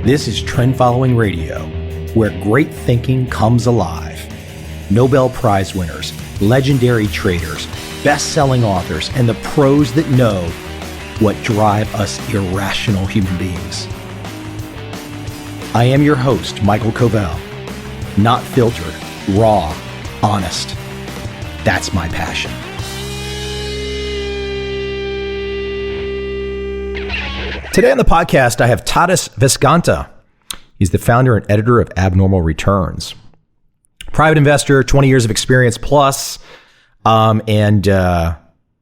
This is Trend Following Radio, where great thinking comes alive. Nobel Prize winners, legendary traders, best-selling authors, and the pros that know what drive us irrational human beings. I am your host, Michael Covel. Not filtered, raw, honest. That's my passion. Today on the podcast, I have Tadas Viskanta. He's the founder and editor of Abnormal Returns. Private investor, 20 years of experience plus, and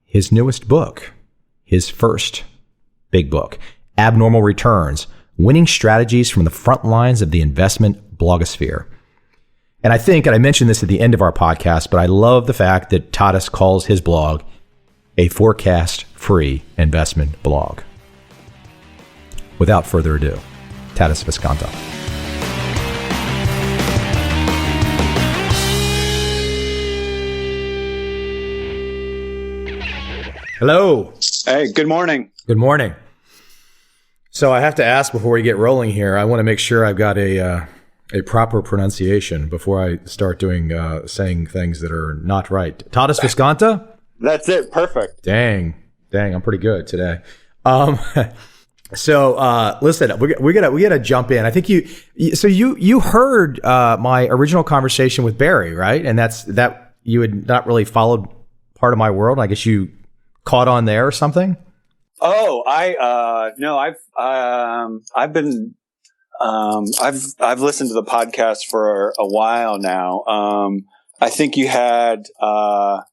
his newest book, his first big book, Abnormal Returns, Winning Strategies from the Frontlines of the Investment Blogosphere. And I think, and I mentioned this at the end of our podcast, but I love the fact that Tadas calls his blog a forecast-free investment blog. Without further ado, Tadas Viskanta. Hello. Hey, good morning. Good morning. So I have to ask before we get rolling here, I want to make sure I've got a proper pronunciation before I start saying things that are not right. Tadas Viskanta? That's it. Perfect. Dang, I'm pretty good today. So listen, we gotta jump in. I think you heard my original conversation with Barry, right? And that you had not really followed part of my world. I guess you caught on there or something. Oh, no, I've listened to the podcast for a while now. I think you had, I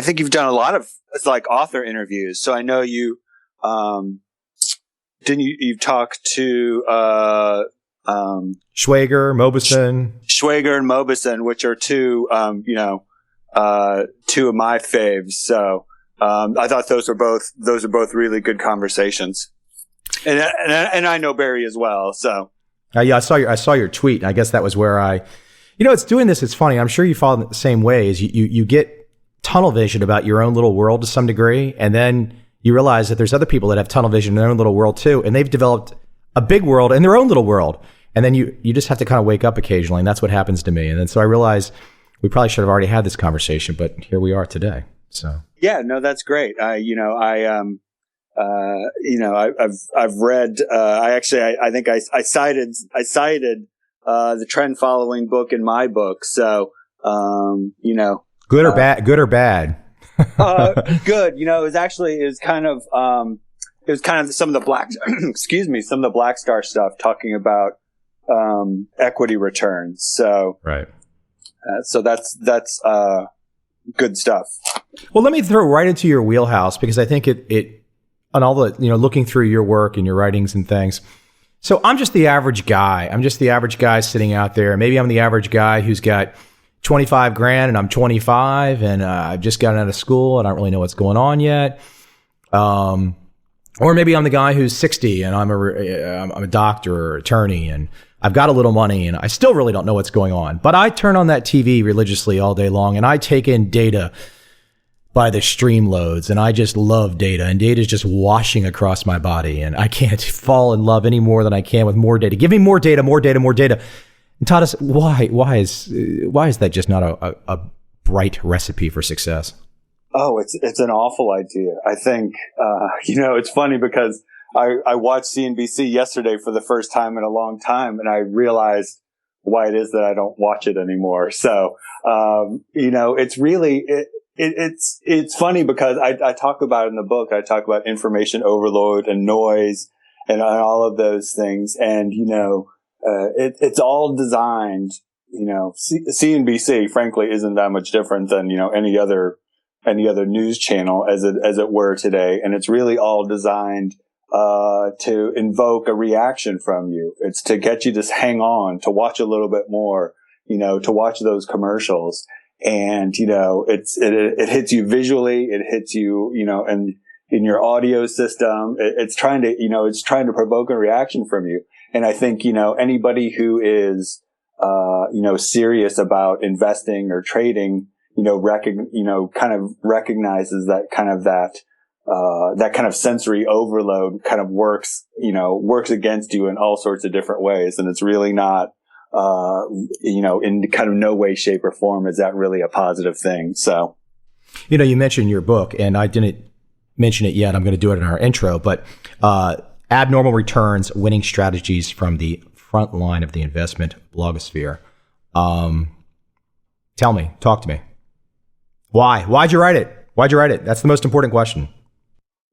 think you've done a lot of like author interviews. So I know you, you've talked to, Schwager, Mobison, and Mobison, which are two of my faves. So, I thought those are both really good conversations. And I know Barry as well. So, yeah, I saw your tweet. I guess that was where it's doing this. It's funny. I'm sure you follow it the same way as you get tunnel vision about your own little world to some degree. And then you realize that there's other people that have tunnel vision in their own little world too. And they've developed a big world in their own little world. And then you just have to kind of wake up occasionally. And that's what happens to me. And then so I realized we probably should have already had this conversation, but here we are today. So yeah, no, that's great. I've read. I think I cited the Trend Following book in my book. So good or bad. Good. Good. It was kind of some of the black, some of the Black Star stuff talking about equity returns. So right. So that's good stuff. Well, let me throw right into your wheelhouse because I think it on all the, looking through your work and your writings and things. So I'm just the average guy. I'm just the average guy sitting out there. Maybe I'm the average guy who's got 25 grand and I'm 25 and I've just gotten out of school and I don't really know what's going on yet. Or maybe I'm the guy who's 60 and I'm a doctor or attorney and I've got a little money and I still really don't know what's going on. But I turn on that TV religiously all day long and I take in data by the stream loads and I just love data and data is just washing across my body and I can't fall in love any more than I can with more data. Give me more data. And Tadas, why is that just not a bright recipe for success? Oh, it's an awful idea. I think, it's funny because I watched CNBC yesterday for the first time in a long time, and I realized why it is that I don't watch it anymore. So, it's really, it's funny because I talk about it in the book. I talk about information overload and noise and all of those things. And, it's all designed, CNBC, frankly, isn't that much different than, any other news channel as it were today. And it's really all designed to invoke a reaction from you. It's to get you to hang on, to watch a little bit more, to watch those commercials. And, it hits you visually, it hits you, and in your audio system, it's trying to provoke a reaction from you. And I think, anybody who is, serious about investing or trading, kind of recognizes that that kind of sensory overload kind of works against you in all sorts of different ways. And it's really not, in kind of no way, shape, or form is that really a positive thing. So, you mentioned your book, and I didn't mention it yet. I'm going to do it in our intro, but Abnormal Returns, Winning Strategies from the Front Line of the Investment Blogosphere. Talk to me. Why'd you write it? That's the most important question.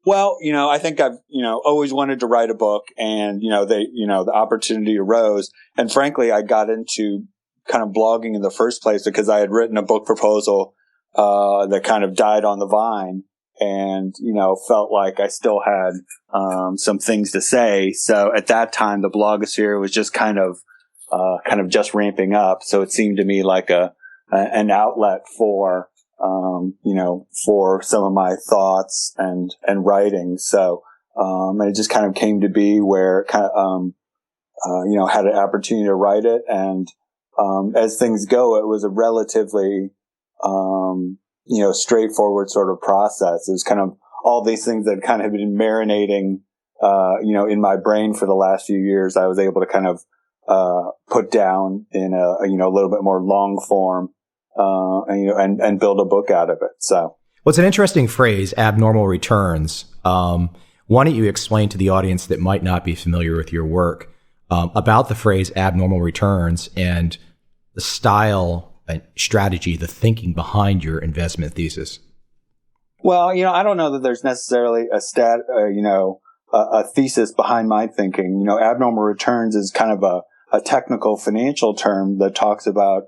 Well, I think I've, always wanted to write a book, and, the opportunity arose. And frankly, I got into kind of blogging in the first place because I had written a book proposal, that kind of died on the vine, and, felt like I still had, some things to say. So at that time, the blogosphere was just kind of just ramping up. So it seemed to me like an outlet for, for some of my thoughts and writing. So, it just kind of came to be where it kind of, had an opportunity to write it. And, as things go, it was a relatively, straightforward sort of process. It was kind of all these things that kind of been marinating, in my brain for the last few years. I was able to kind of, put down in a little bit more long form, and build a book out of it. So, well, it's an interesting phrase, abnormal returns. Why don't you explain to the audience that might not be familiar with your work about the phrase abnormal returns and the style and strategy, the thinking behind your investment thesis? Well, I don't know that there's necessarily a thesis behind my thinking. Abnormal returns is kind of a technical financial term that talks about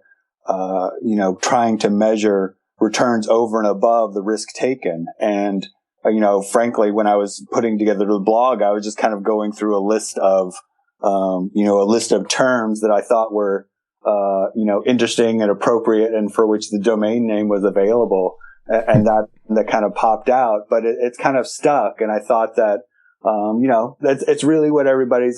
trying to measure returns over and above the risk taken. And, frankly, when I was putting together the blog, I was just kind of going through a list of terms that I thought were, interesting and appropriate and for which the domain name was available. And that kind of popped out, but it's kind of stuck. And I thought that, it's really what everybody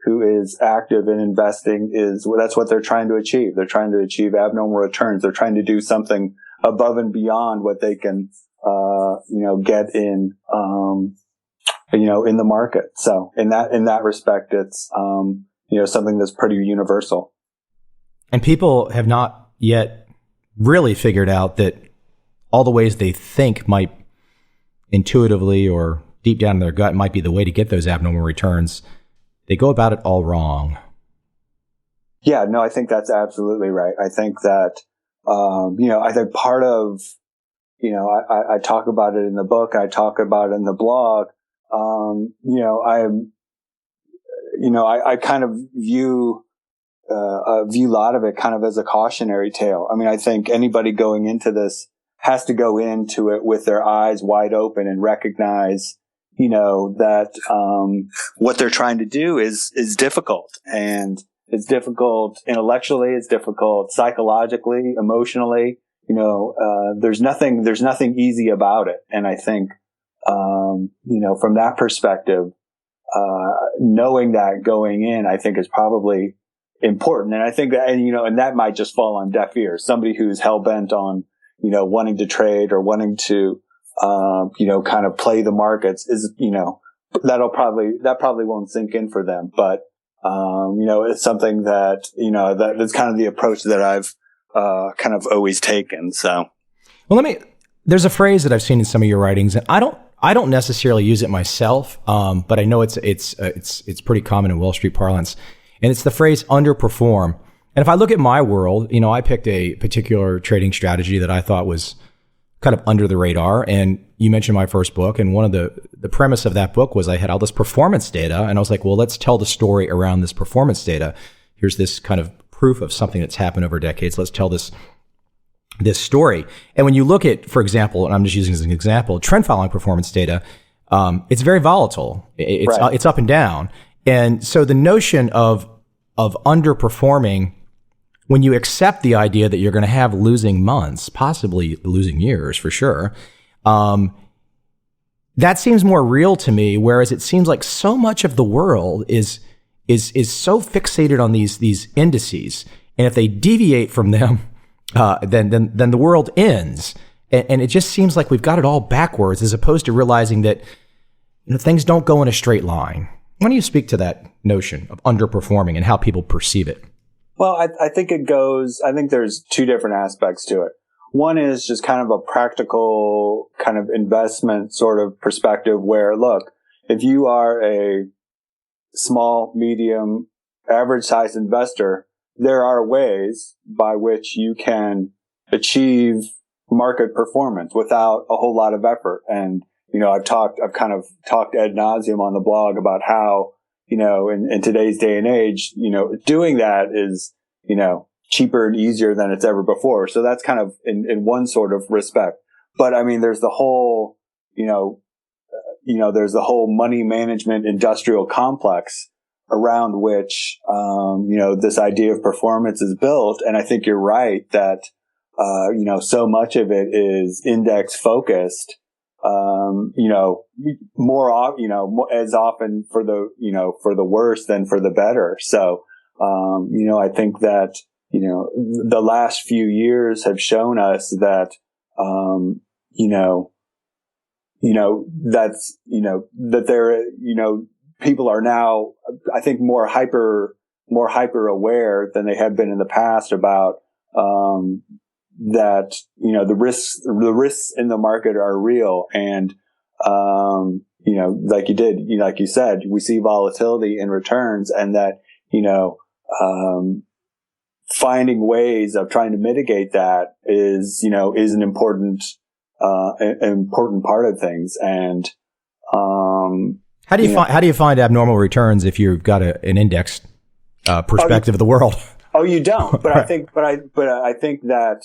who is active in investing that's what they're trying to achieve. They're trying to achieve abnormal returns. They're trying to do something above and beyond what they can, get in the market. So in that respect, it's, something that's pretty universal. And people have not yet really figured out that all the ways they think might intuitively or deep down in their gut might be the way to get those abnormal returns. They go about it all wrong. Yeah, no, I think that's absolutely right. I think that, I think part of, I talk about it in the book, I talk about it in the blog. I kind of view a lot of it kind of as a cautionary tale. I mean, I think anybody going into this has to go into it with their eyes wide open and recognize, that what they're trying to do is difficult, and it's difficult intellectually, it's difficult psychologically, emotionally. There's nothing easy about it, and I think from that perspective, knowing that going in, I think is probably important. And I think that, and that might just fall on deaf ears. Somebody who's hell bent on, wanting to trade or wanting to, kind of play the markets is, that probably won't sink in for them. But, it's something that, that's kind of the approach that I've, kind of always taken. So, well, there's a phrase that I've seen in some of your writings, and I don't necessarily use it myself, but I know it's pretty common in Wall Street parlance, and it's the phrase underperform. And if I look at my world, I picked a particular trading strategy that I thought was kind of under the radar. And you mentioned my first book, and one of the premise of that book was I had all this performance data, and I was like, well, let's tell the story around this performance data. Here's this kind of proof of something that's happened over decades. Let's tell this story. And when you look at, for example, and I'm just using as an example, trend following performance data, it's very volatile. It's up and down. And so the notion of underperforming, when you accept the idea that you're going to have losing months, possibly losing years for sure, that seems more real to me. Whereas it seems like so much of the world is so fixated on these indices, and if they deviate from them, then the world ends. And it just seems like we've got it all backwards, as opposed to realizing that things don't go in a straight line. Why don't you speak to that notion of underperforming and how people perceive it? Well, I think I think there's two different aspects to it. One is just kind of a practical kind of investment sort of perspective where, look, if you are a small, medium, average sized investor, there are ways by which you can achieve market performance without a whole lot of effort. And, I've kind of talked ad nauseum on the blog about how, in today's day and age, doing that is, cheaper and easier than it's ever before. So that's kind of in one sort of respect. But I mean, there's the whole, there's the whole money management industrial complex around which, this idea of performance is built. And I think you're right that, so much of it is index focused, as often for the worse than for the better. So, I think that, the last few years have shown us that, that there, people are now, I think, more hyper aware than they have been in the past about, that, the risks in the market are real. And, like you said, we see volatility in returns, and that, finding ways of trying to mitigate that is an important part of things. And, how do you find abnormal returns if you've got an indexed perspective of the world? Oh, you don't. But I think that,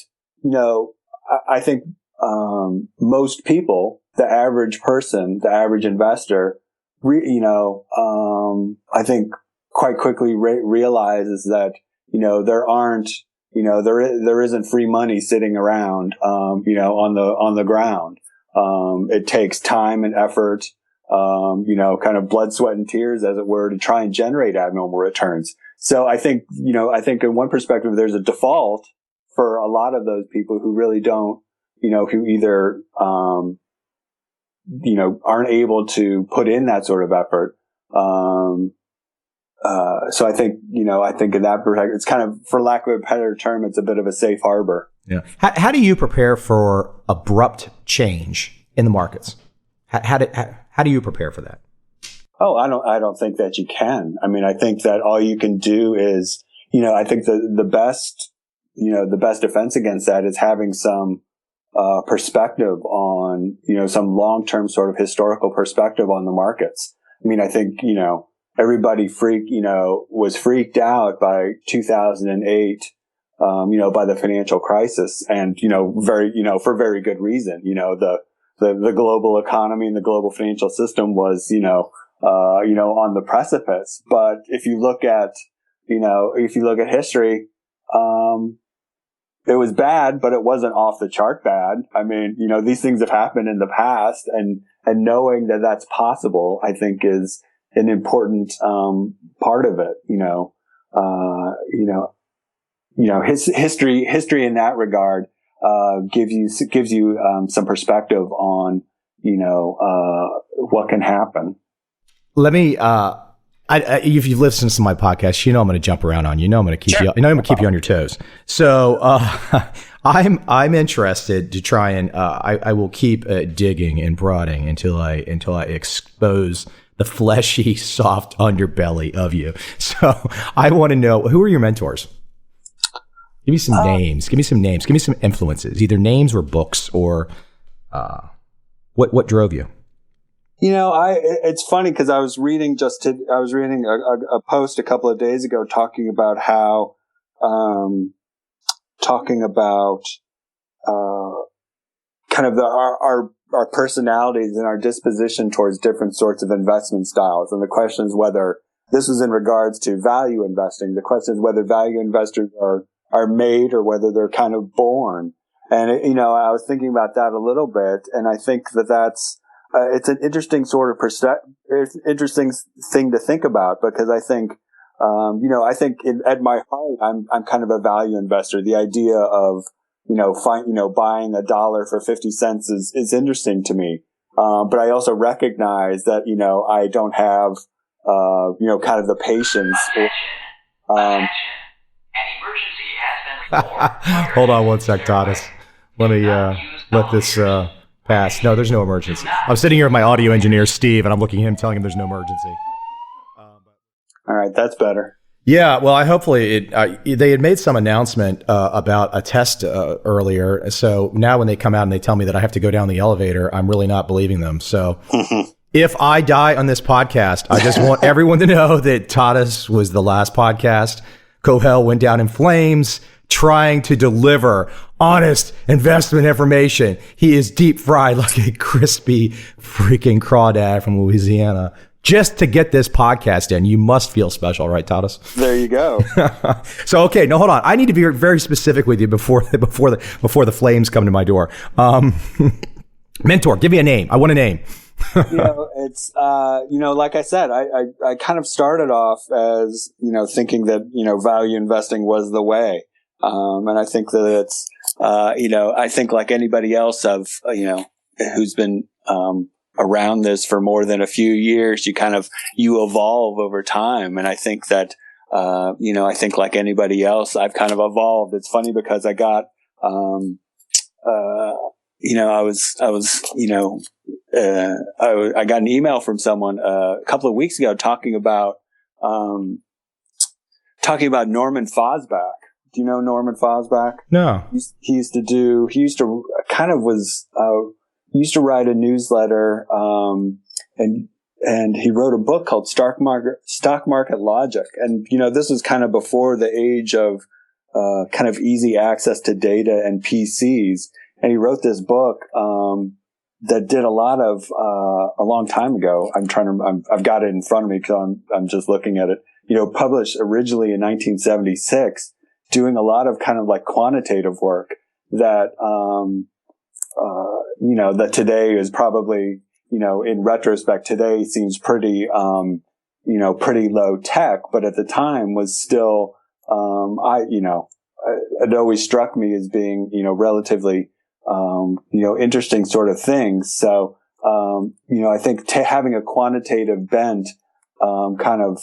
I think most people, the average person, the average investor, I think quite quickly realizes that, there aren't, there isn't free money sitting around, on the ground. It takes time and effort, kind of blood, sweat, and tears, as it were, to try and generate abnormal returns. So I think in one perspective, there's a default for a lot of those people who really don't, who either, aren't able to put in that sort of effort. So I think in that perspective, it's kind of, for lack of a better term, it's a bit of a safe harbor. Yeah. How do you prepare for abrupt change in the markets? How do you prepare for that? Oh, I don't think that you can. I mean, I think that all you can do is, I think the best defense against that is having some, perspective on, some long-term sort of historical perspective on the markets. I mean, I think, everybody was freaked out by 2008, by the financial crisis, and, for very good reason. The global economy and the global financial system was, on the precipice. But if you look at history, it was bad, but it wasn't off the chart bad. I mean, these things have happened in the past, and knowing that that's possible, I think, is an important, part of it. History in that regard, gives you some perspective on, what can happen. Let me, if you've listened to my podcast, I'm going to jump around on you. I'm going to keep you. I'm going to keep you on your toes. So I'm interested to try and I will keep digging and prodding until I expose the fleshy, soft underbelly of you. So I want to know, who are your mentors? Give me some names. Give me some names. Give me some influences, either names or books, or what drove you? It's funny because I was reading a post a couple of days ago talking about how, kind of our personalities and our disposition towards different sorts of investment styles. And the question is whether this was in regards to value investing. The question is whether value investors are made or whether they're kind of born. And, I was thinking about that a little bit, and I think that's, it's an interesting sort of interesting thing to think about, because I think, at my heart, I'm kind of a value investor. The idea of, buying $1 for 50 cents is interesting to me. But I also recognize that, I don't have, kind of the patience. An emergency has been reported. Hold on one sec, Tadas. Let me let this pass. No, there's no emergency. I'm sitting here with my audio engineer, Steve, and I'm looking at him telling him there's no emergency. All right, that's better. Yeah, well, hopefully they had made some announcement about a test earlier. So now when they come out and they tell me that I have to go down the elevator, I'm really not believing them. So if I die on this podcast, I just want everyone to know that Tadas was the last podcast. Covel went down in flames trying to deliver honest investment information. He is deep fried like a crispy freaking crawdad from Louisiana. Just to get this podcast in, you must feel special, right, Tadas? There you go. So, okay, no, hold on. I need to be very specific with you before the flames come to my door. Mentor, give me a name. I want a name. It's like I said, I kind of started off as thinking that value investing was the way, and I think that it's I think like anybody else who's been around this for more than a few years, you evolve over time. And I think that, I think like anybody else, I've kind of evolved. It's funny because I got, I got an email from someone a couple of weeks ago talking about Norman Fosback. Do you know Norman Fosback? No. He used to write a newsletter, and he wrote a book called Stock Market Logic. And, this was kind of before the age of, kind of easy access to data and PCs. And he wrote this book, that did a lot of, a long time ago. I've got it in front of me because I'm just looking at it, published originally in 1976, doing a lot of kind of like quantitative work that, that today is probably, in retrospect, today seems pretty, pretty low tech, but at the time was still, it always struck me as being, relatively, interesting sort of things. So, I think having a quantitative bent, kind of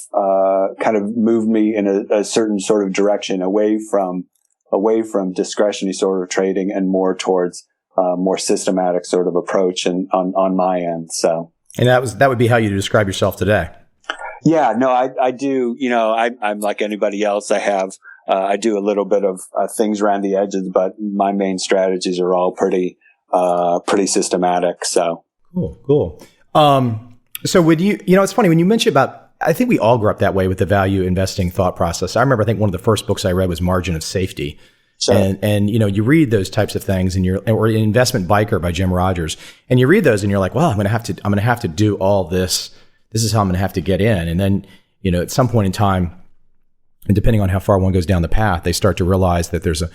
moved me in a certain sort of direction away from discretionary sort of trading and more towards, more systematic sort of approach and on my end. So, and that would be how you describe yourself today. Yeah, no, I do. I'm like anybody else. I do a little bit of things around the edges, but my main strategies are all pretty systematic. So cool. So would you, it's funny when you mention about, I think we all grew up that way with the value investing thought process. I remember, I think one of the first books I read was Margin of Safety. Sure. And you read those types of things or Investment Biker by Jim Rogers, and you read those and you're like, well, I'm going to have to do all this. This is how I'm going to have to get in. And then, at some point in time, and depending on how far one goes down the path, they start to realize that there's a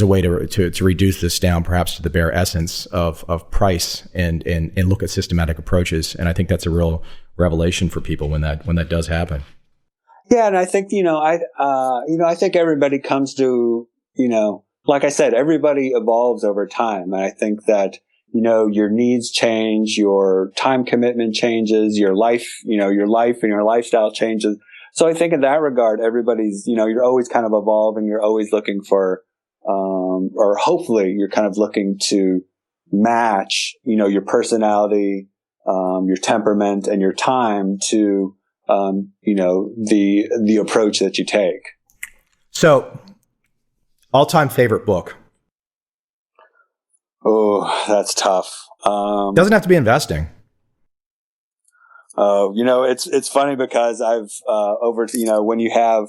way to reduce this down perhaps to the bare essence of price and look at systematic approaches. And I think that's a real revelation for people when that does happen. Yeah. And I think, I think everybody comes to, like I said, everybody evolves over time. And I think that, your needs change, your time commitment changes, your life and your lifestyle changes. So I think in that regard, everybody's, you're always kind of evolving. You're always looking for, or hopefully you're kind of looking to match, your personality, your temperament and your time to, the approach that you take. So, all-time favorite book? Oh, that's tough. Doesn't have to be investing. It's funny because I've, when you have,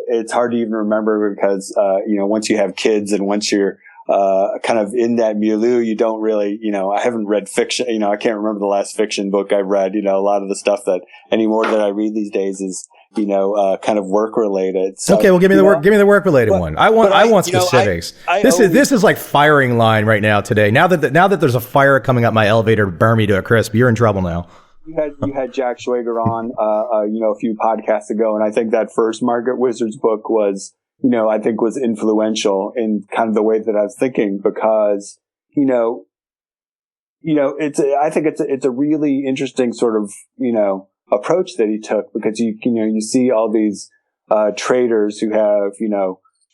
it's hard to even remember because, once you have kids and once you're, kind of in that milieu, you don't really, I haven't read fiction, I can't remember the last fiction book I've read, a lot of the stuff that anymore that I read these days is, kind of work related. So, okay, well, give me the work related one. I want specifics. This is like firing line right now today. Now that there's a fire coming up my elevator to burn me to a crisp, you're in trouble now. You had Jack Schwager on, a few podcasts ago, and I think that first Market Wizards book was I think was influential in kind of the way that I was thinking, because, I think it's a really interesting sort of, approach that he took, because you see all these, traders who have,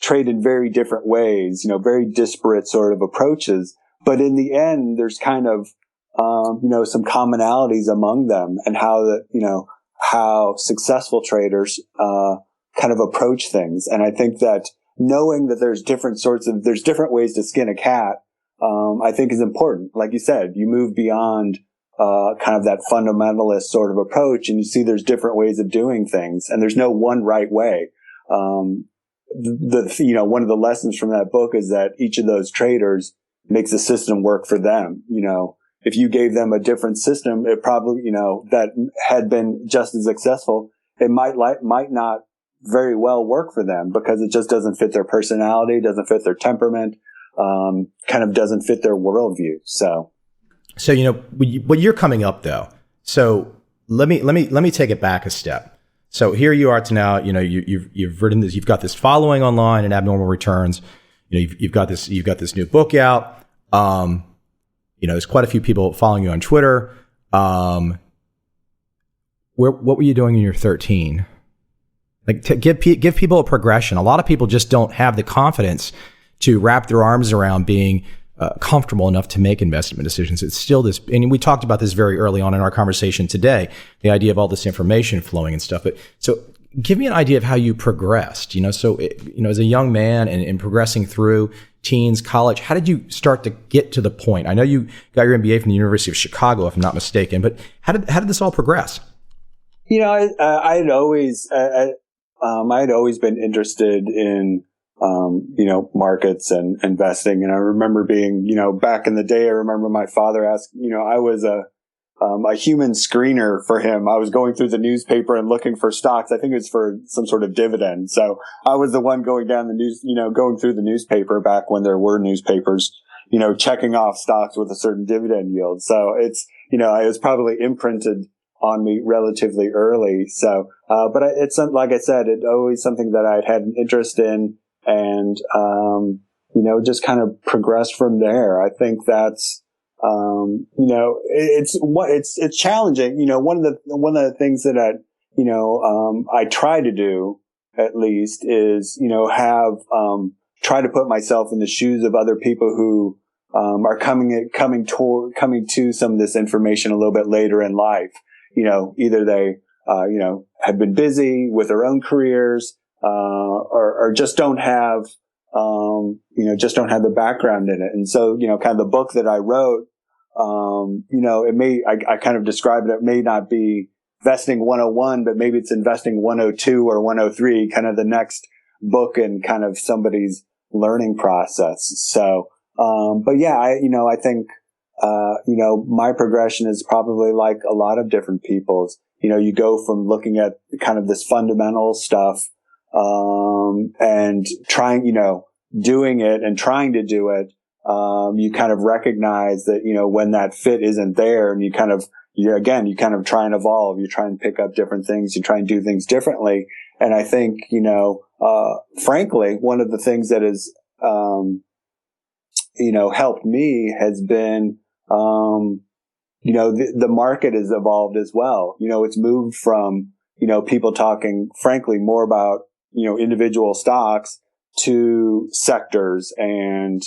trade in very different ways, very disparate sort of approaches. But in the end, there's kind of, some commonalities among them, and how successful traders, kind of approach things. And I think that knowing that there's different ways to skin a cat, I think is important. Like you said, you move beyond, kind of that fundamentalist sort of approach, and you see there's different ways of doing things, and there's no one right way. One of the lessons from that book is that each of those traders makes the system work for them. If you gave them a different system, it probably, that had been just as successful, it might not very well work for them, because it just doesn't fit their personality, doesn't fit their temperament, kind of doesn't fit their worldview. So, what you're coming up though. So let me take it back a step. So here you are to now, you've written this, you've got this following online in Abnormal Returns. You've got this new book out. There's quite a few people following you on Twitter. What were you doing when you were 13? Like, to give people a progression. A lot of people just don't have the confidence to wrap their arms around being comfortable enough to make investment decisions. It's still this, and we talked about this very early on in our conversation today, the idea of all this information flowing and stuff. But so give me an idea of how you progressed, as a young man and progressing through teens, college. How did you start to get to the point? I know you got your MBA from the University of Chicago, if I'm not mistaken, but how did this all progress? I'd always been interested in, markets and investing. And I remember being, back in the day, I remember my father asked, I was a human screener for him. I was going through the newspaper and looking for stocks. I think it was for some sort of dividend. So I was the one going down the news, going through the newspaper back when there were newspapers, checking off stocks with a certain dividend yield. So it's, it was probably imprinted on me relatively early. So, but it's like I said, it's always something that I'd had an interest in, and, just kind of progressed from there. I think that's, it's challenging. One of the things that I try to do at least is, try to put myself in the shoes of other people who, are coming to some of this information a little bit later in life. Either they, have been busy with their own careers, or just don't have, the background in it. And so, kind of the book that I wrote, I kind of describe it may not be Investing 101, but maybe it's Investing 102 or 103, kind of the next book in kind of somebody's learning process. So, but yeah, I think, my progression is probably like a lot of different people's. You go from looking at kind of this fundamental stuff, and trying, doing it and trying to do it. You kind of recognize that, when that fit isn't there, and you kind of try and evolve. You try and pick up different things. You try and do things differently. And I think, frankly, one of the things that has, helped me has been, the market has evolved as well. It's moved from, people talking, frankly, more about, individual stocks to sectors and,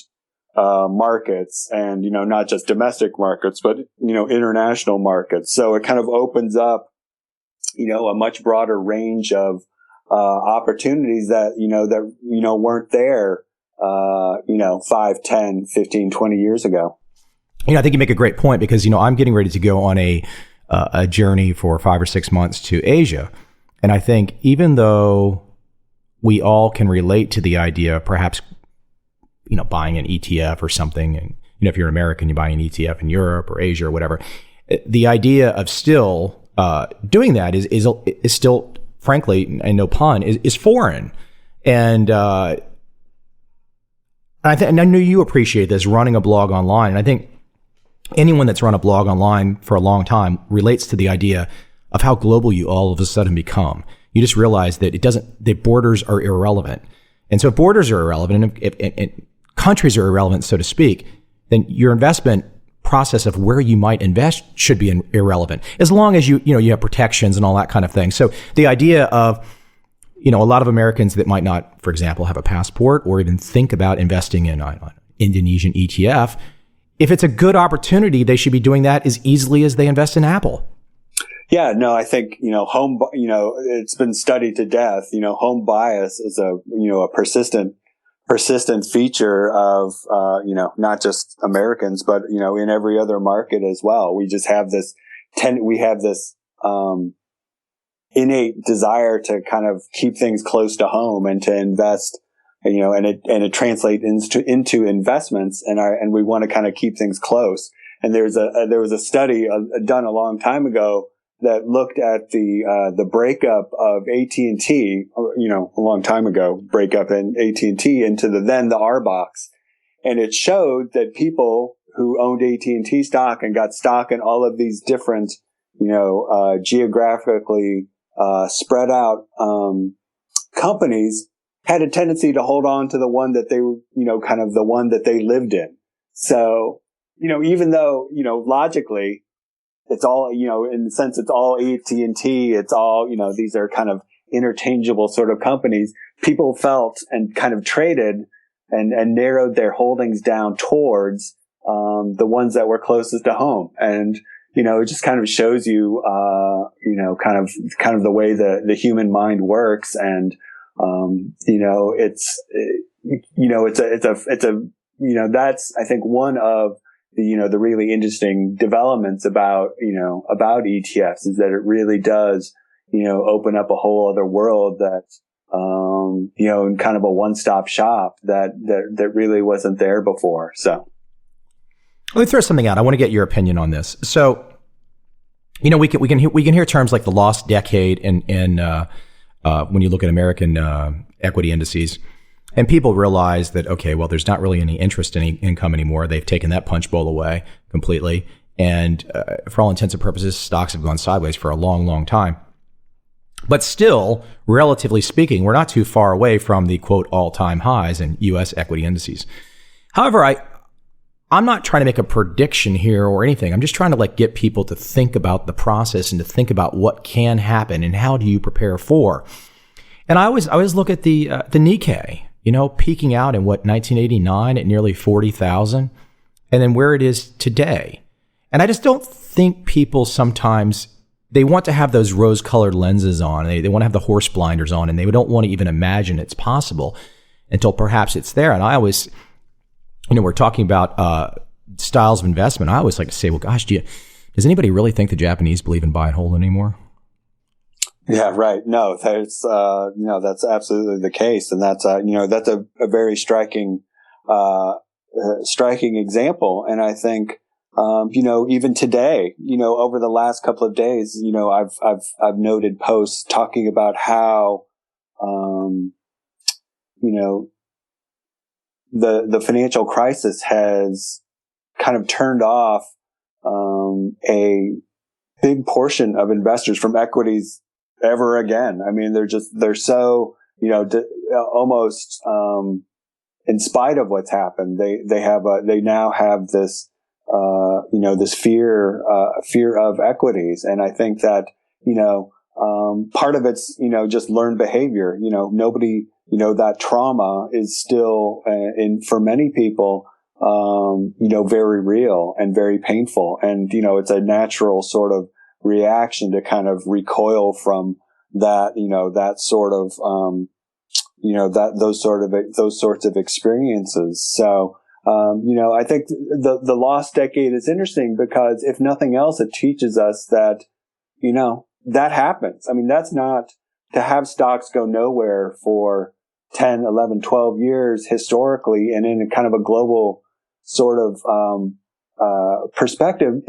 markets, and, not just domestic markets, but, international markets. So it kind of opens up, a much broader range of, opportunities that, weren't there, 5, 10, 15, 20 years ago. I think you make a great point, because, I'm getting ready to go on a journey for 5 or 6 months to Asia. And I think even though we all can relate to the idea of perhaps, buying an ETF or something, and, if you're an American, you buy an ETF in Europe or Asia or whatever, the idea of still doing that is still, frankly, and no pun, is foreign. And I know you appreciate this, running a blog online. And I think anyone that's run a blog online for a long time relates to the idea of how global you all of a sudden become. You just realize that the borders are irrelevant. And so if borders are irrelevant, and if countries are irrelevant, so to speak, then your investment process of where you might invest should be irrelevant, as long as you have protections and all that kind of thing. So the idea of, a lot of Americans that might not, for example, have a passport or even think about investing in an Indonesian ETF, if it's a good opportunity, they should be doing that as easily as they invest in Apple. Yeah, no, I think, it's been studied to death. Home bias is a persistent feature of, not just Americans, but, in every other market as well. We just have this innate desire to kind of keep things close to home and to invest, and it translates into investments, and we want to kind of keep things close. And there was a study done a long time ago that looked at the breakup of AT&T, a long time ago, breakup in AT&T into the R box. And it showed that people who owned AT&T stock and got stock in all of these different, geographically spread out companies had a tendency to hold on to the one that they were, kind of the one that they lived in. So, even though, logically, it's all, in the sense it's all AT&T, it's all, these are kind of interchangeable sort of companies. People felt and kind of traded and narrowed their holdings down towards the ones that were closest to home. And, it just kind of shows you, kind of the way the human mind works. And, that's, I think, one of the really interesting developments about ETFs is that it really does, open up a whole other world that, in kind of a one-stop shop that really wasn't there before. So let me throw something out. I want to get your opinion on this. So, we can hear terms like the lost decade in when you look at American equity indices. And people realize that, okay, well, there's not really any interest in income anymore. They've taken that punch bowl away completely. And for all intents and purposes, stocks have gone sideways for a long, long time. But still, relatively speaking, we're not too far away from the, quote, all-time highs in U.S. equity indices. However, I'm not trying to make a prediction here or anything. I'm just trying to get people to think about the process and to think about what can happen and how do you prepare for. And I always look at the Nikkei, peaking out in 1989 at nearly 40,000, and then where it is today. And I just don't think people sometimes, they want to have those rose-colored lenses on, and they want to have the horse blinders on, and they don't want to even imagine it's possible until perhaps it's there. And I always, we're talking about styles of investment. I always like to say, well, gosh, does anybody really think the Japanese believe in buy and hold anymore? Yeah, right. No, that's absolutely the case. And that's a very striking example. And I think, even today, over the last couple of days, I've noted posts talking about how, the financial crisis has kind of turned off, a big portion of investors from equities ever again. I mean, they're so, almost, in spite of what's happened, they now have this, this fear of equities. And I think that, part of it's, just learned behavior. Nobody, that trauma is still, for many people, very real and very painful. And, it's a natural sort of reaction to kind of recoil from that, that sort of, those sorts of experiences. So, I think the lost decade is interesting because if nothing else, it teaches us that, that happens. I mean, that's not to have stocks go nowhere for 10, 11, 12 years historically and in a kind of a global sort of, perspective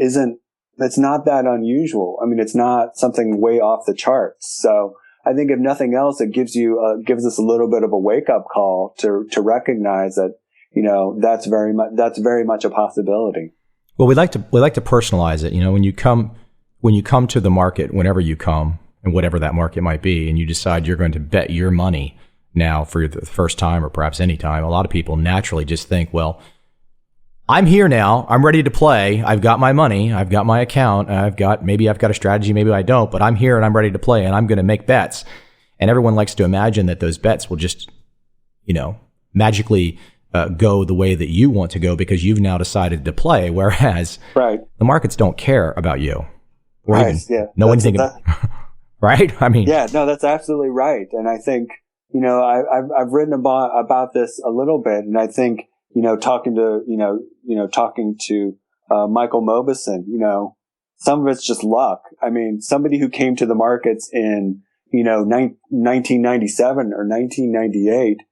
it's not that unusual. I mean, it's not something way off the charts. So I think if nothing else, it gives us a little bit of a wake up call to recognize that, that's very much a possibility. Well, we like to personalize it. When you come to the market, whenever you come and whatever that market might be, and you decide you're going to bet your money now for the first time or perhaps any time, a lot of people naturally just think, well, I'm here now. I'm ready to play. I've got my money. I've got my account. Maybe I've got a strategy. Maybe I don't, but I'm here and I'm ready to play and I'm going to make bets. And everyone likes to imagine that those bets will just, magically go the way that you want to go because you've now decided to play. Whereas the markets don't care about you. Or even know anything about, right? I mean, yeah, no, that's absolutely right. And I think, I've written about this a little bit, and I think, talking to Michael Mauboussin, some of it's just luck. I mean, somebody who came to the markets in, 1997 or 1998,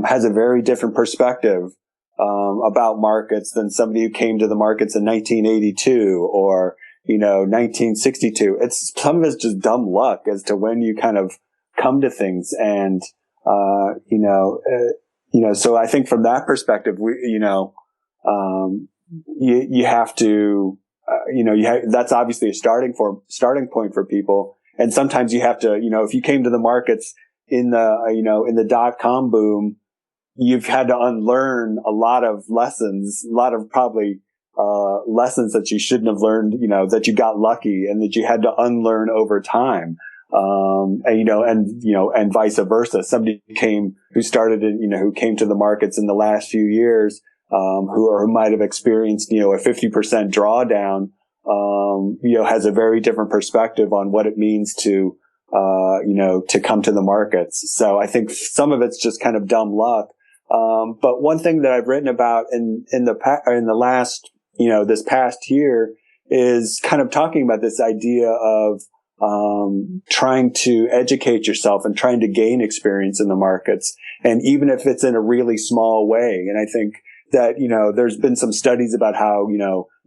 has a very different perspective, about markets than somebody who came to the markets in 1982 or, 1962. Some of it's just dumb luck as to when you kind of come to things. And, so I think from that perspective, you have to, that's obviously a starting point for people. And sometimes you have to, if you came to the markets in the .com boom, you've had to unlearn a lot of lessons, a lot of probably, lessons that you shouldn't have learned, that you got lucky and that you had to unlearn over time. And vice versa. Somebody who came to the markets in the last few years, who might have experienced, a 50% drawdown, has a very different perspective on what it means to come to the markets. So I think some of it's just kind of dumb luck. But one thing that I've written about in the last, this past year is kind of talking about this idea of, trying to educate yourself and trying to gain experience in the markets. And even if it's in a really small way. And I think that, there's been some studies about how,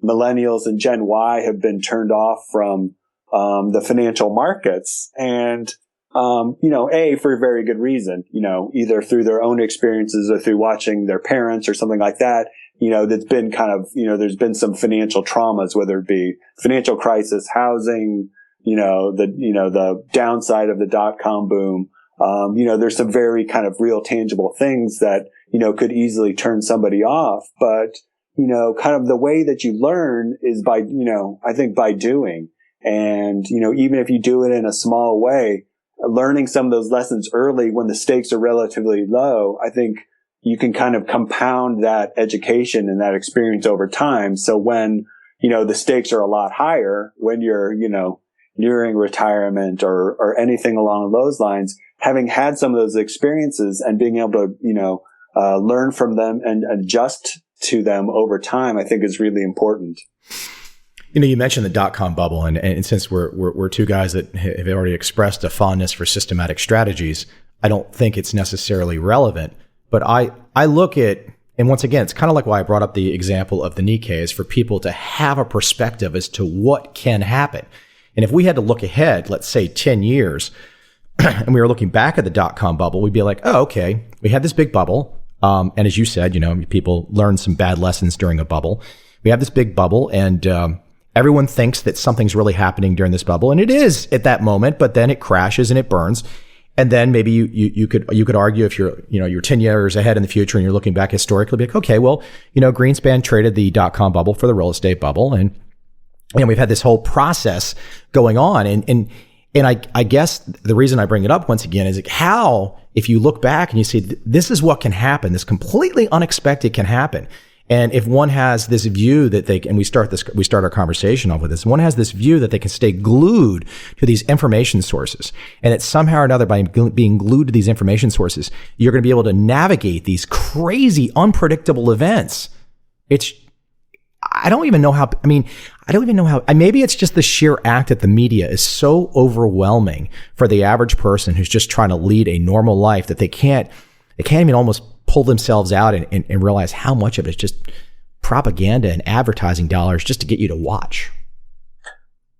millennials and Gen Y have been turned off from, the financial markets and, for a very good reason, either through their own experiences or through watching their parents or something like that, that's been kind of, there's been some financial traumas, whether it be financial crisis, housing, the downside of the .com boom. There's some very kind of real tangible things that, could easily turn somebody off. But, kind of the way that you learn is by, I think by doing. And, even if you do it in a small way, learning some of those lessons early when the stakes are relatively low, I think you can kind of compound that education and that experience over time. So when, the stakes are a lot higher, when you're, nearing retirement or anything along those lines, having had some of those experiences and being able to, learn from them and adjust to them over time, I think is really important. You mentioned the .com bubble, and since we're two guys that have already expressed a fondness for systematic strategies, I don't think it's necessarily relevant. But I look at, and once again, it's kind of like why I brought up the example of the Nikkei, is for people to have a perspective as to what can happen. And if we had to look ahead, let's say 10 years, and we were looking back at the .com bubble, we'd be like, oh, okay, we had this big bubble. And as you said, people learned some bad lessons during a bubble. We have this big bubble, and everyone thinks that something's really happening during this bubble. And it is at that moment, but then it crashes and it burns. And then maybe you could argue, if you're 10 years ahead in the future and you're looking back historically, be like, okay, well, Greenspan traded the .com bubble for the real estate bubble. And we've had this whole process going on. And I guess the reason I bring it up once again is how, if you look back and you see this is what can happen, this completely unexpected can happen. And if one has this view that they can, and we start our conversation off with this, one has this view that they can stay glued to these information sources, and that somehow or another, by being glued to these information sources, you're going to be able to navigate these crazy, unpredictable events. I don't even know how, maybe it's just the sheer act that the media is so overwhelming for the average person who's just trying to lead a normal life that they can't even almost pull themselves out and realize how much of it is just propaganda and advertising dollars just to get you to watch.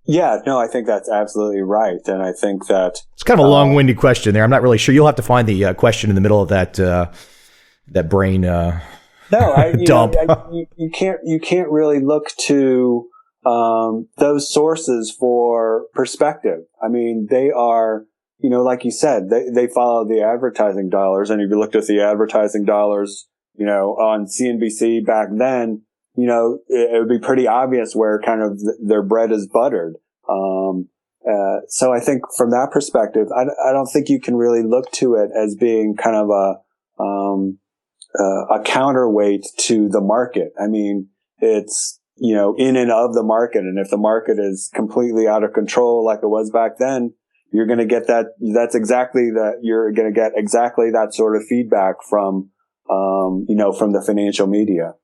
Yeah, no, I think that's absolutely right. And I think that it's kind of a long-winded question there. I'm not really sure. You'll have to find the question in the middle of that brain dump. You can't really look to those sources for perspective. I mean, they are, like you said, they follow the advertising dollars. And if you looked at the advertising dollars, on CNBC back then, it would be pretty obvious where kind of their bread is buttered. So I think from that perspective, I don't think you can really look to it as being kind of a counterweight to the market. I mean, it's, in and of the market. And if the market is completely out of control, like it was back then, you're going to get that. You're going to get exactly that sort of feedback from the financial media.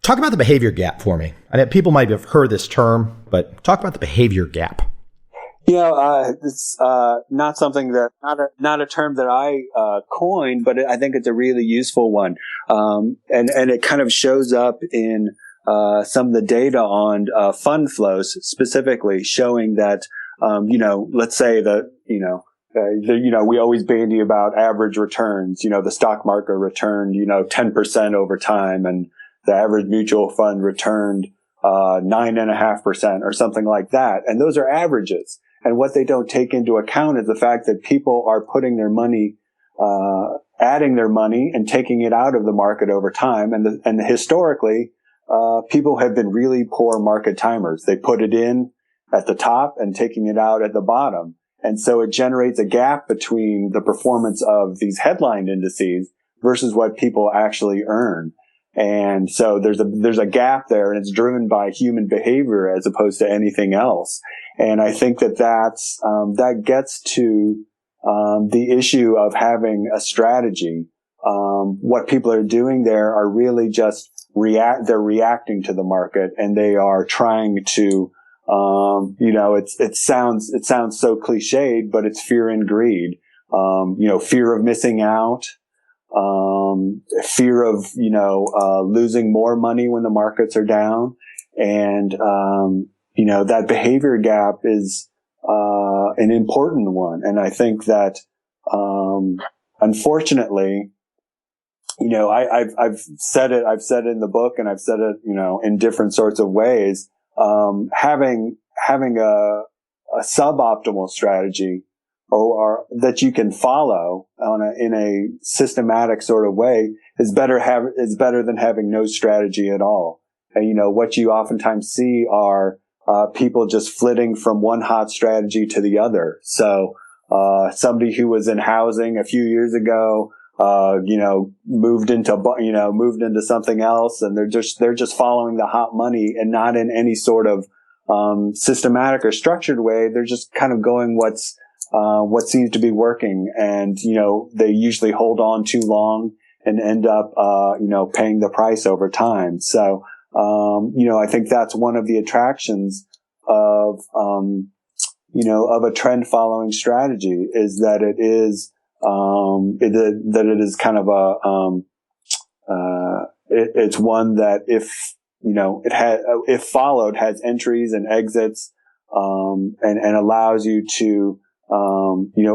Talk about the behavior gap for me. I know people might have heard this term, but talk about the behavior gap. It's not something that not a term that I coined, but I think it's a really useful one. And it kind of shows up in some of the data on fund flows, specifically showing that let's say that we always bandy about average returns. The stock market returned 10% over time, and the average mutual fund returned 9.5% or something like that. And those are averages. And what they don't take into account is the fact that people are putting their money, adding their money and taking it out of the market over time. And historically, people have been really poor market timers. They put it in at the top and taking it out at the bottom. And so it generates a gap between the performance of these headline indices versus what people actually earn. And so there's a gap there, and it's driven by human behavior as opposed to anything else. And I think that gets to the issue of having a strategy. What people are doing there are really just they're reacting to the market, and they are trying to it sounds so cliched, but it's fear and greed. Fear of missing out. Fear of, losing more money when the markets are down. And, that behavior gap is, an important one. And I think that, unfortunately, I've said it in the book, and I've said it, in different sorts of ways. Having a suboptimal strategy or that you can follow in a systematic sort of way is better than having no strategy at all. And, what you oftentimes see are, people just flitting from one hot strategy to the other. So, somebody who was in housing a few years ago, moved into something else, and they're just following the hot money and not in any sort of, systematic or structured way. They're just kind of going what seems to be working. And, they usually hold on too long and end up, paying the price over time. So, I think that's one of the attractions of a trend following strategy is that it is, it is kind of it's one that if followed has entries and exits, and allows you to,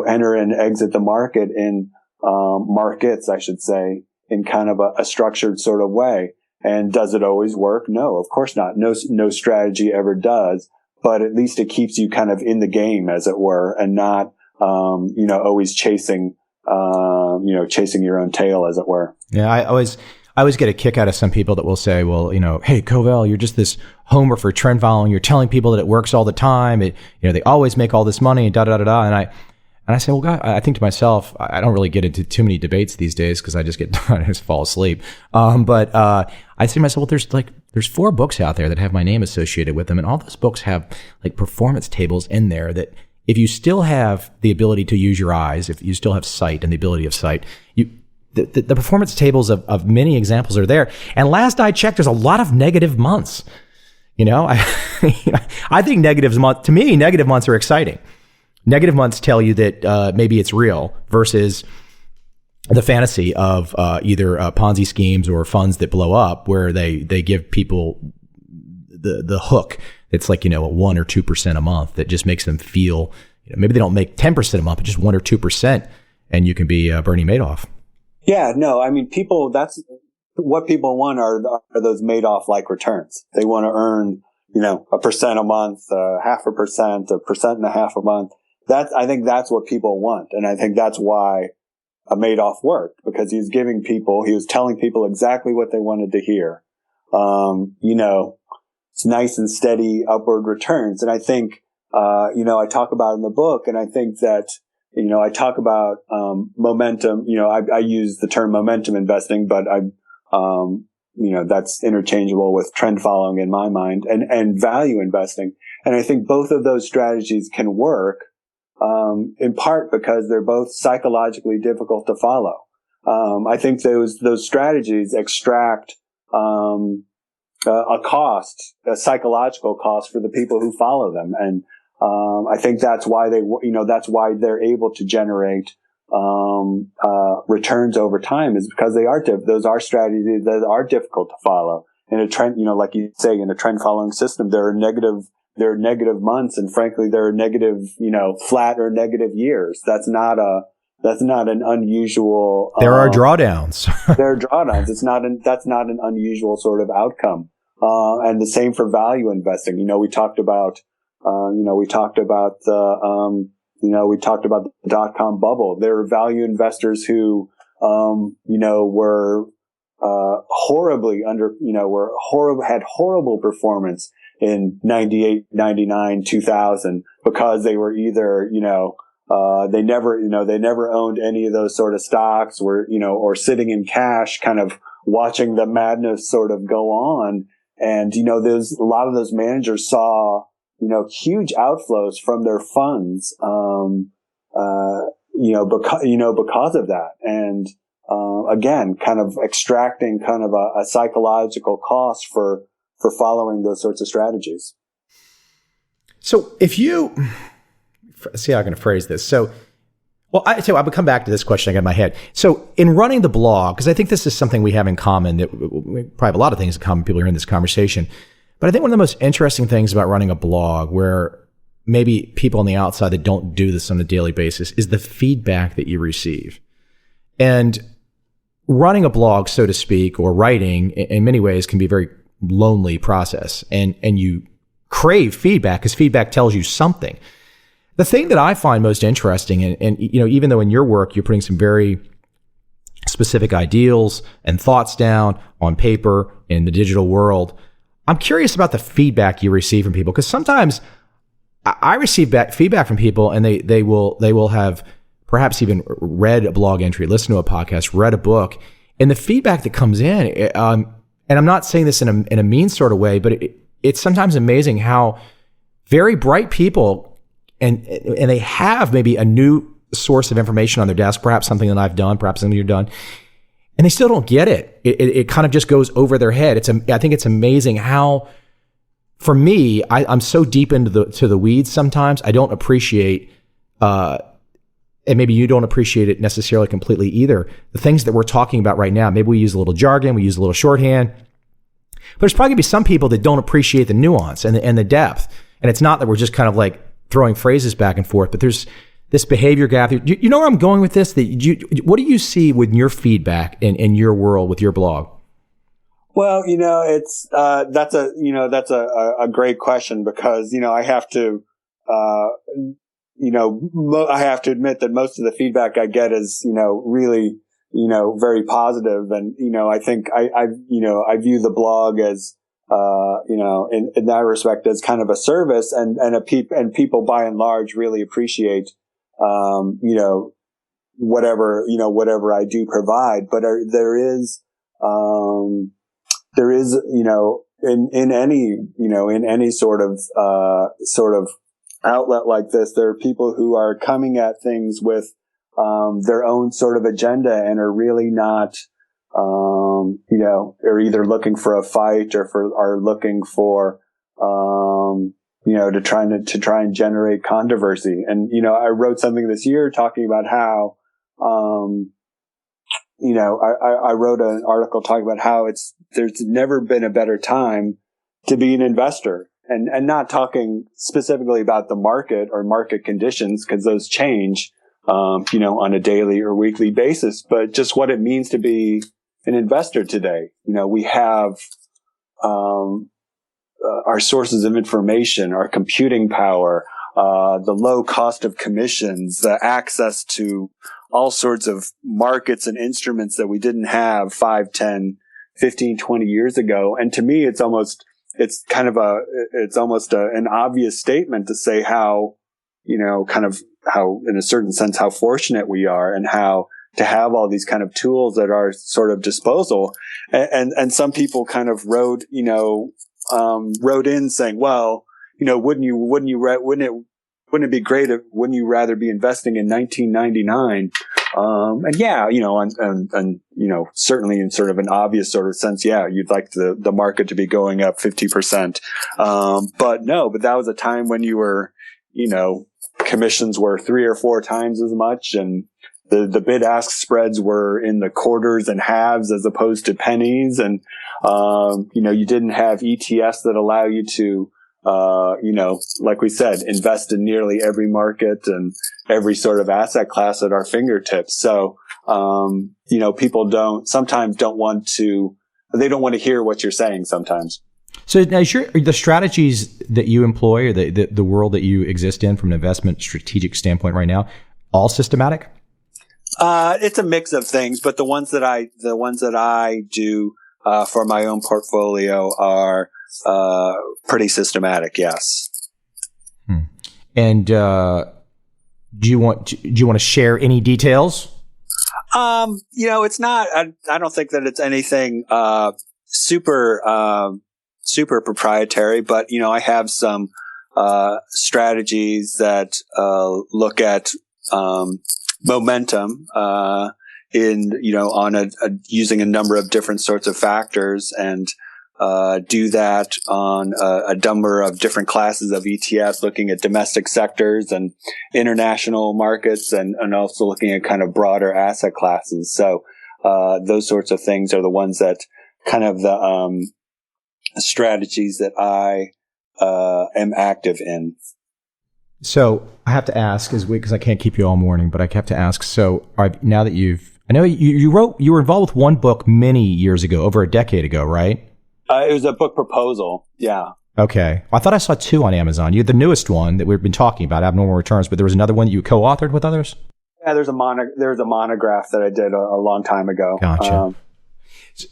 enter and exit the market in, markets, I should say, in kind of a structured sort of way. And does it always work? No, of course not. No strategy ever does, but at least it keeps you kind of in the game, as it were, and not, always chasing your own tail, as it were. Yeah. I always get a kick out of some people that will say, well, hey, Covel, you're just this homer for trend following. You're telling people that it works all the time. They always make all this money and da da da da. And I say, well, God, I think to myself, I don't really get into too many debates these days because I just I just fall asleep. But I say to myself, well, there's 4 books out there that have my name associated with them, and all those books have like performance tables in there that if you still have the ability to use your eyes, if you still have sight and the ability of sight, the performance tables of many examples are there. And last I checked, there's a lot of negative months. I think negative months are exciting. Negative months tell you that maybe it's real versus the fantasy of either Ponzi schemes or funds that blow up where they give people the hook. It's like, 1 or 2% a month that just makes them feel, maybe they don't make 10% a month, but just 1 or 2%, and you can be Bernie Madoff. Yeah, no, I mean, that's what people want are those Madoff-like returns. They want to earn, 1% a month, 0.5%, 1.5% a month. I think that's what people want. And I think that's why Madoff worked, because he was telling people exactly what they wanted to hear. It's nice and steady upward returns. And I think, I talk about in the book, and I think that, I talk about, momentum. I use the term momentum investing, but that's interchangeable with trend following in my mind, and value investing. And I think both of those strategies can work, in part because they're both psychologically difficult to follow. I think those strategies extract, a psychological cost for the people who follow them. And, I think that's why they're able to generate, returns over time, is because those are strategies that are difficult to follow. In a trend, like you say, in a trend following system, there are negative months, and frankly, there are negative, flat or negative years. That's not an unusual. There are drawdowns. There are drawdowns. That's not an unusual sort of outcome. And the same for value investing. We talked about the dot-com bubble. There were value investors who, were, had horrible performance in 98, 99, 2000, because they were either, they never owned any of those sort of stocks, or sitting in cash, kind of watching the madness sort of go on. And, a lot of those managers saw, huge outflows from their funds, because of that. And, again, kind of extracting kind of a psychological cost for following those sorts of strategies. So if you see how I'm going to phrase this. So, I would come back to this question I got in my head. So in running the blog, because I think this is something we have in common, that we probably have a lot of things in common, people who are in this conversation. But I think one of the most interesting things about running a blog, where maybe people on the outside that don't do this on a daily basis, is the feedback that you receive. And running a blog, so to speak, or writing, in many ways can be a very lonely process. And you crave feedback, because feedback tells you something. The thing that I find most interesting, and even though in your work you're putting some very specific ideals and thoughts down on paper in the digital world, I'm curious about the feedback you receive from people, because sometimes I receive feedback from people, and they will have perhaps even read a blog entry, listened to a podcast, read a book, and the feedback that comes in, and I'm not saying this in a mean sort of way, but it's sometimes amazing how very bright people, and they have maybe a new source of information on their desk, perhaps something that I've done, perhaps something you've done, and they still don't get it. It kind of just goes over their head. I think it's amazing how, for me, I'm so deep into the weeds sometimes, I don't appreciate, and maybe you don't appreciate it necessarily completely either, the things that we're talking about right now. Maybe we use a little jargon, we use a little shorthand, but there's probably going to be some people that don't appreciate the nuance and the depth. And it's not that we're just kind of like throwing phrases back and forth, but there's this behavior gap. You know where I'm going with this? What do you see with your feedback in your world with your blog? Well, it's that's a great question, because I have to I have to admit that most of the feedback I get is really very positive, and I think I view the blog as in that respect as kind of a service, and people by and large really appreciate whatever I do provide. But there is in any sort of outlet like this, there are people who are coming at things with their own sort of agenda, and are really not are either looking for a fight, or are looking for to try and generate controversy. And I wrote something this year talking about how I wrote an article talking about how there's never been a better time to be an investor, and not talking specifically about the market or market conditions, because those change on a daily or weekly basis, but just what it means to be an investor today. We have our sources of information, our computing power, the low cost of commissions, the access to all sorts of markets and instruments that we didn't have 5, 10, 15, 20 years ago. And to me, it's almost an obvious statement to say how, how in a certain sense, how fortunate we are, and how to have all these kind of tools at our sort of disposal. And some people kind of wrote in saying, well, wouldn't it be great wouldn't you rather be investing in 1999? And yeah, certainly in sort of an obvious sort of sense, yeah, you'd like the market to be going up 50%. But that was a time when you were, commissions were 3 or 4 times as much, and the bid-ask spreads were in the quarters and halves as opposed to pennies. And, you didn't have ETFs that allow you to, like we said, invest in nearly every market and every sort of asset class at our fingertips. So, people sometimes don't want to hear what you're saying sometimes. So now, the strategies that you employ, or the world that you exist in from an investment strategic standpoint right now, all systematic? It's a mix of things, but the ones that I do for my own portfolio are pretty systematic. Yes. And do you want to share any details? It's not. I don't think that it's anything super proprietary, but I have some strategies that look at momentum using a number of different sorts of factors, and do that on a number of different classes of ETFs, looking at domestic sectors and international markets, and also looking at kind of broader asset classes. So those sorts of things are the ones that kind of the strategies that I am active in. So I have to ask, because I can't keep you all morning, but I have to ask. So now that I know you were involved with one book many years ago, over a decade ago, right? It was a book proposal. Yeah. Okay. Well, I thought I saw 2 on Amazon. You had the newest one that we've been talking about, Abnormal Returns, but there was another one that you co-authored with others? Yeah, there's a monograph that I did a long time ago. Gotcha.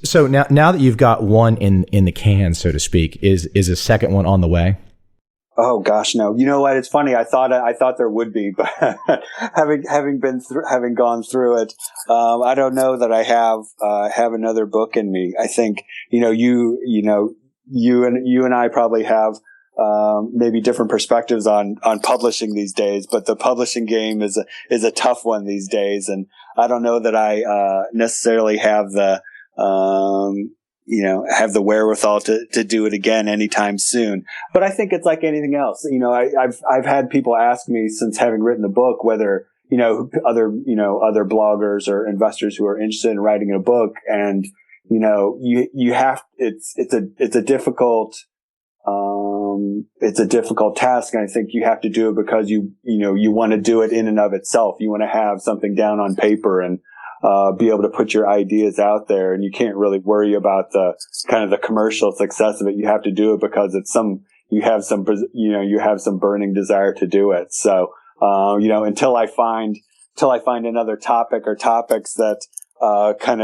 So now that you've got one in the can, so to speak, is a second one on the way? Oh gosh, no. You know what? It's funny. I thought there would be, but having gone through it, I don't know that I have another book in me. I think you and I probably have maybe different perspectives on publishing these days, but the publishing game is a tough one these days, and I don't know that I necessarily have the wherewithal to do it again anytime soon. But I think it's like anything else. I've had people ask me since having written the book whether other bloggers or investors who are interested in writing a book, and it's a difficult task, and I think you have to do it because you want to do it in and of itself. You want to have something down on paper and be able to put your ideas out there, and you can't really worry about the kind of the commercial success of it. You have to do it because you have some burning desire to do it. So, until I find another topic or topics that, kind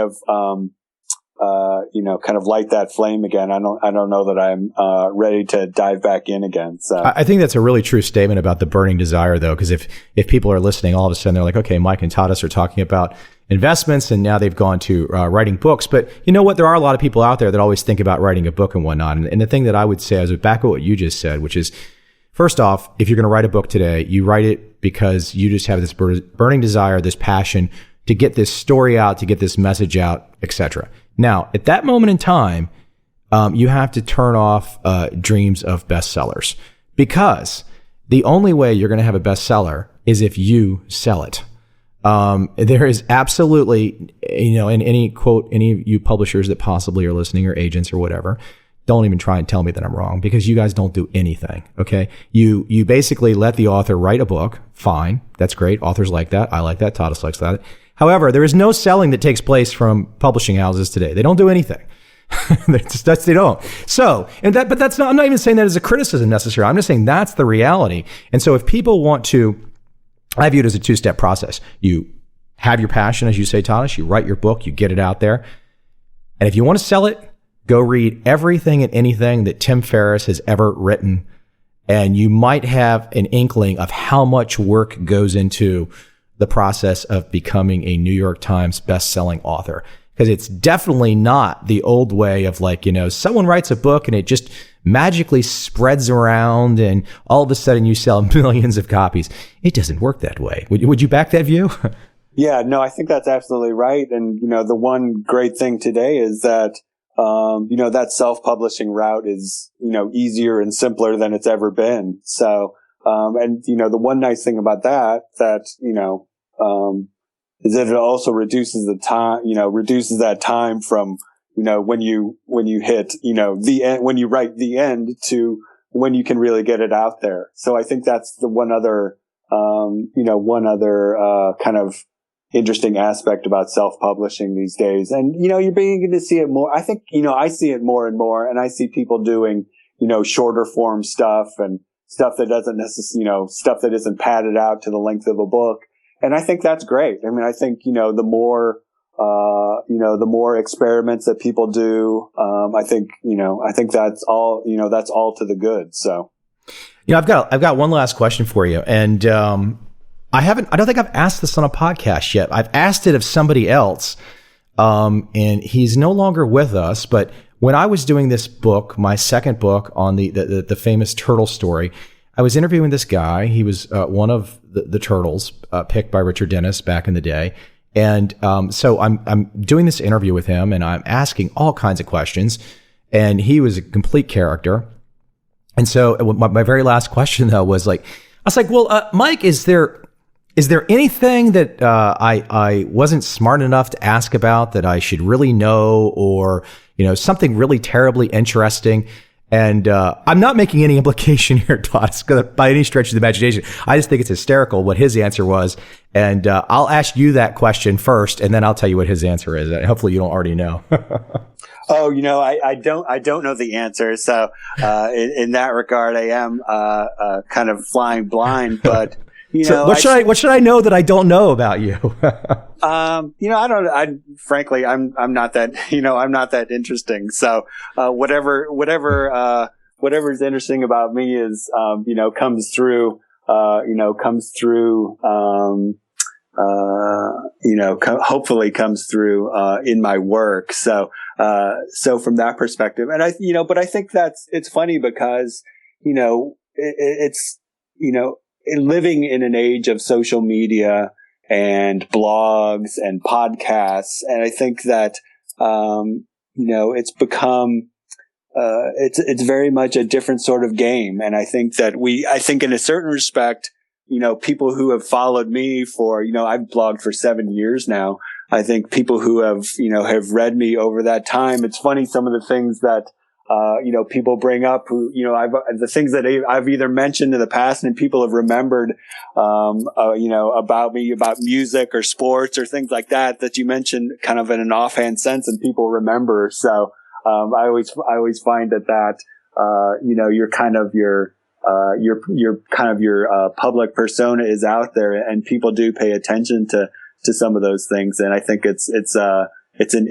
of light that flame again, I don't know that I'm, ready to dive back in again. So I think that's a really true statement about the burning desire, though, because if people are listening, all of a sudden they're like, okay, Mike and Tadas are talking about investments, and now they've gone to writing books. But you know what? There are a lot of people out there that always think about writing a book and whatnot. And the thing that I would say is back at what you just said, which is, first off, if you're going to write a book today, you write it because you just have this burning desire, this passion to get this story out, to get this message out, etc. Now, at that moment in time, you have to turn off dreams of bestsellers, because the only way you're going to have a bestseller is if you sell it. There is absolutely, in any quote, any of you publishers that possibly are listening, or agents or whatever, don't even try and tell me that I'm wrong, because you guys don't do anything. Okay. You basically let the author write a book. Fine. That's great. Authors like that. I like that. Tadas likes that. However, there is no selling that takes place from publishing houses today. They don't do anything. They don't. So, but that's not, I'm not even saying that as a criticism necessarily. I'm just saying that's the reality. And so if people want to, I view it as a two-step process. You have your passion, as you say, Tadas, you write your book, you get it out there. And if you want to sell it, go read everything and anything that Tim Ferriss has ever written. And you might have an inkling of how much work goes into the process of becoming a New York Times best-selling author. Because it's definitely not the old way of like, someone writes a book and it just magically spreads around and all of a sudden you sell millions of copies. It doesn't work that way. Would you back that view? Yeah, no, I think that's absolutely right. And, the one great thing today is that, that self-publishing route is, easier and simpler than it's ever been. So, the one nice thing about that, is that it also reduces the time, reduces that time from, when you hit, the end, when you write the end to when you can really get it out there. So I think that's the one other kind of interesting aspect about self-publishing these days. And, you're beginning to see it more. I think, I see it more and more, and I see people doing, shorter form stuff and stuff that doesn't necessarily, stuff that isn't padded out to the length of a book. And I think that's great. I mean, I think, the more experiments that people do, I think that's all, that's all to the good. So, I've got one last question for you. And, I don't think I've asked this on a podcast yet. I've asked it of somebody else. And he's no longer with us, but when I was doing this book, my second book on the famous turtle story, I was interviewing this guy. He was one of the turtles picked by Richard Dennis back in the day. And so I'm doing this interview with him and I'm asking all kinds of questions. And he was a complete character. And so my very last question, though, was like, I was like, well, Mike, is there anything that I wasn't smart enough to ask about that I should really know, or something really terribly interesting? And I'm not making any implication here, Tadas, by any stretch of the imagination. I just think it's hysterical what his answer was. And I'll ask you that question first, and then I'll tell you what his answer is. Hopefully, you don't already know. Oh, I don't know the answer. So in that regard, I am kind of flying blind, but. So what should I know that I don't know about you? Frankly, I'm not that, I'm not that interesting. So, whatever is interesting about me is, comes through, hopefully comes through, in my work. So from that perspective, and but I think it's funny because, it's, living in an age of social media and blogs and podcasts. And I think that, it's become, it's very much a different sort of game. And I think that I think in a certain respect, people who have followed me for, I've blogged for 7 years now. I think people who have read me over that time, it's funny, some of the things that, people bring up who, the things that I've either mentioned in the past and people have remembered, about me, about music or sports or things like that you mentioned kind of in an offhand sense and people remember. So, I always find that, you're kind of your public persona is out there and people do pay attention to some of those things. And I think it's an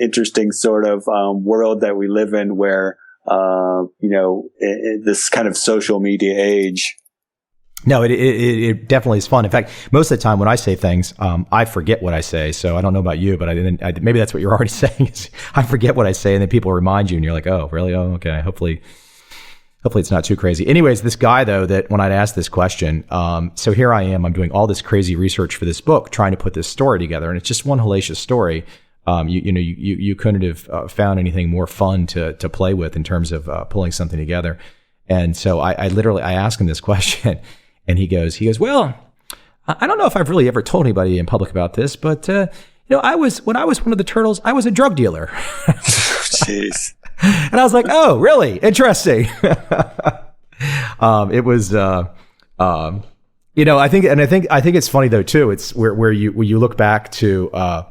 interesting sort of, world that we live in where, this kind of social media age. No, it definitely is fun. In fact, most of the time when I say things, I forget what I say. So I don't know about you, but maybe that's what you're already saying. Is I forget what I say, and then people remind you, and you're like, "Oh, really? Oh, okay. Hopefully it's not too crazy." Anyways, this guy though, that when I'd asked this question, so here I am. I'm doing all this crazy research for this book, trying to put this story together, and it's just one hellacious story. You couldn't have found anything more fun to play with in terms of pulling something together. And so I asked him this question, and he goes, well, I don't know if I've really ever told anybody in public about this, but when I was one of the turtles, I was a drug dealer. Jeez. And I was like, oh, really? Interesting. It was, I think it's funny though too. It's where you look back to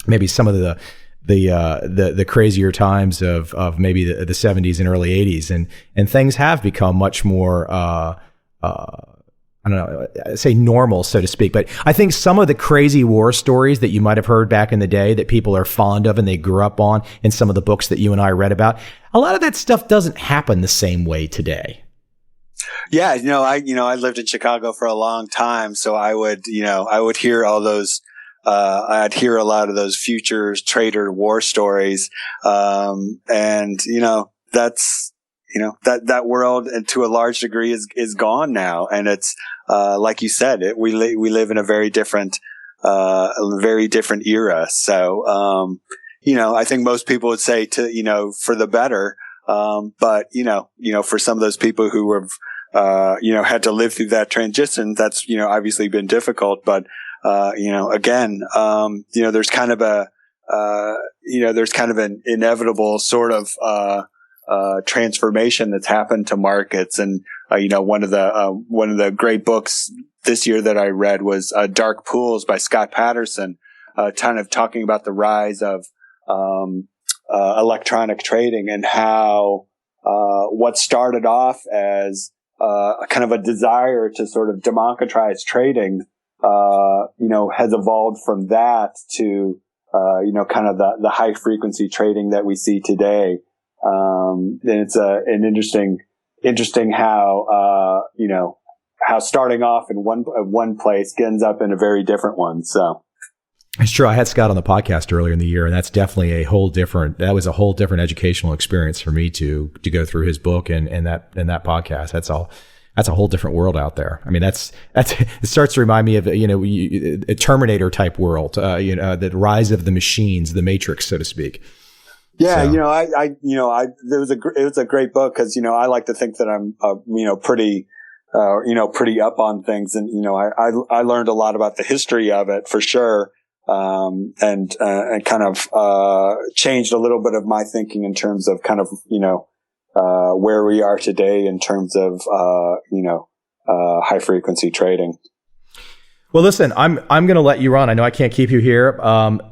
maybe some of the the crazier times of maybe the 70s and early 80s, and things have become much more I don't know, say normal, so to speak. But I think some of the crazy war stories that you might have heard back in the day that people are fond of and they grew up on in some of the books that you and I read about, a lot of that stuff doesn't happen the same way today. Yeah, I lived in Chicago for a long time, so I would hear all those. I'd hear a lot of those futures trader war stories, and that's that world, and to a large degree, is gone now, and it's like you said, we live in a very different era. So I think most people would say for the better, but for some of those people who have had to live through that transition, that's obviously been difficult, but again, there's kind of an inevitable sort of transformation that's happened to markets. And one of the great books this year that I read was Dark Pools by Scott Patterson, kind of talking about the rise of electronic trading and how what started off as kind of a desire to sort of democratize trading has evolved from that to kind of the high frequency trading that we see today. And it's an interesting how how starting off in one place ends up in a very different one. So it's true. I had Scott on the podcast earlier in the year, and that's definitely a whole different educational experience for me to go through his book and that podcast. That's a whole different world out there. I mean, that's it starts to remind me of a Terminator type world. The rise of the machines, the Matrix, so to speak. Yeah, so. It was a great book because I like to think that I'm pretty up on things, and I learned a lot about the history of it for sure, and kind of changed a little bit of my thinking in terms of kind of where we are today in terms of high frequency trading. Well, listen, I'm going to let you run. I know I can't keep you here.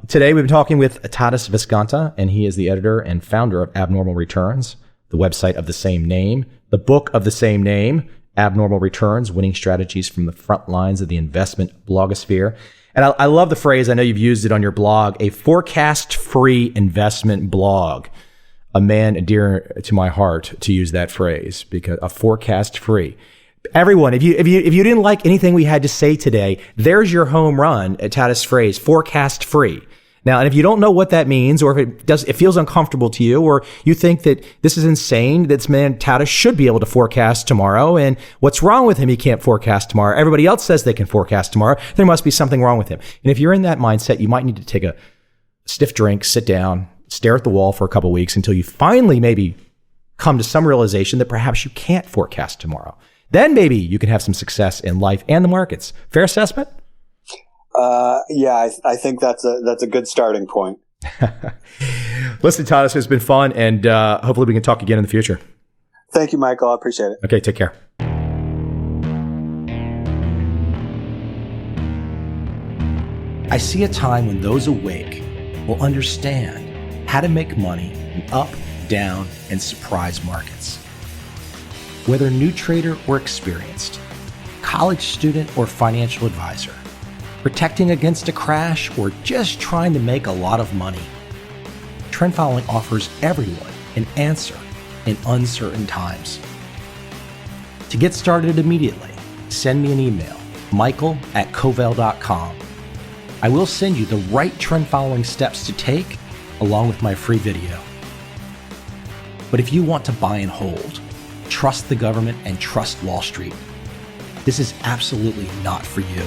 Today we've been talking with Tadas Viskanta, and he is the editor and founder of Abnormal Returns, the website of the same name, the book of the same name, Abnormal Returns, Winning Strategies from the Frontlines of the Investment Blogosphere. And I love the phrase, I know you've used it on your blog, a forecast-free investment blog. A man dear to my heart to use that phrase, because a forecast-free. Everyone, if you didn't like anything we had to say today, there's your home run at Tadas' phrase, forecast free. Now, and if you don't know what that means, or if it feels uncomfortable to you, or you think that this is insane, this man Tadas should be able to forecast tomorrow, and what's wrong with him? He can't forecast tomorrow. Everybody else says they can forecast tomorrow. There must be something wrong with him. And if you're in that mindset, you might need to take a stiff drink, sit down, stare at the wall for a couple of weeks until you finally maybe come to some realization that perhaps you can't forecast tomorrow. Then maybe you can have some success in life and the markets. Fair assessment? Yeah, I think that's a good starting point. Listen, Tadas, it's been fun, and hopefully we can talk again in the future. Thank you, Michael. I appreciate it. Okay, take care. I see a time when those awake will understand how to make money in up, down, and surprise markets. Whether new trader or experienced, college student or financial advisor, protecting against a crash or just trying to make a lot of money, trend following offers everyone an answer in uncertain times. To get started immediately, send me an email, michael@covel.com. I will send you the right trend following steps to take along with my free video. But if you want to buy and hold, trust the government and trust Wall Street, this is absolutely not for you.